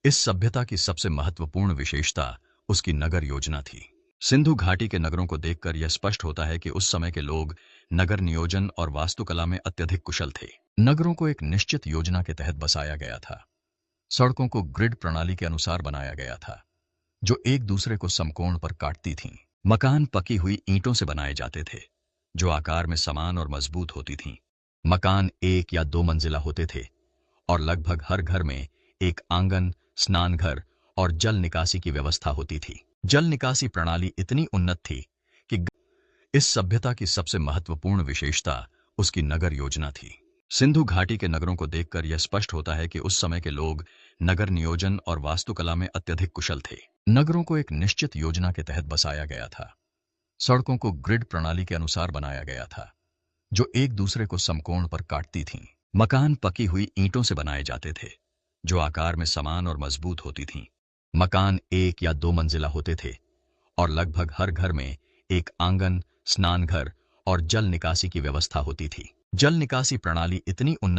इस सभ्यता की सबसे महत्वपूर्ण विशेषता उसकी नगर योजना थी। सिंधु घाटी के नगरों को देखकर यह स्पष्ट होता है कि उस समय के लोग नगर नियोजन और वास्तुकला में अत्यधिक कुशल थे। नगरों को एक निश्चित योजना के तहत बसाया गया था। सड़कों को ग्रिड प्रणाली के अनुसार बनाया गया था, जो एक दूसरे को समकोण पर काटती थीं। मकान पकी हुई ईंटों से बनाए जाते थे, जो आकार में समान और मजबूत होती थीं। मकान 1 या 2 मंजिला होते थे और लगभग हर घर में एक आंगन, स्नानघर और जल निकासी की व्यवस्था होती थी। जल निकासी प्रणाली इतनी उन्नत थी कि इस सभ्यता की सबसे महत्वपूर्ण विशेषता उसकी नगर योजना थी। सिंधु घाटी के नगरों को देखकर यह स्पष्ट होता है कि उस समय के लोग नगर नियोजन और वास्तुकला में अत्यधिक कुशल थे। नगरों को एक निश्चित योजना के तहत बसाया गया था। सड़कों को ग्रिड प्रणाली के अनुसार बनाया गया था, जो एक दूसरे को समकोण पर काटती थीं। मकान पकी हुई ईंटों से बनाए जाते थे, जो आकार में समान और मजबूत होती थीं। मकान 1 या 2 मंजिला होते थे और लगभग हर घर में एक आंगन, स्नानघर और जल निकासी की व्यवस्था होती थी। जल निकासी प्रणाली इतनी उन्नत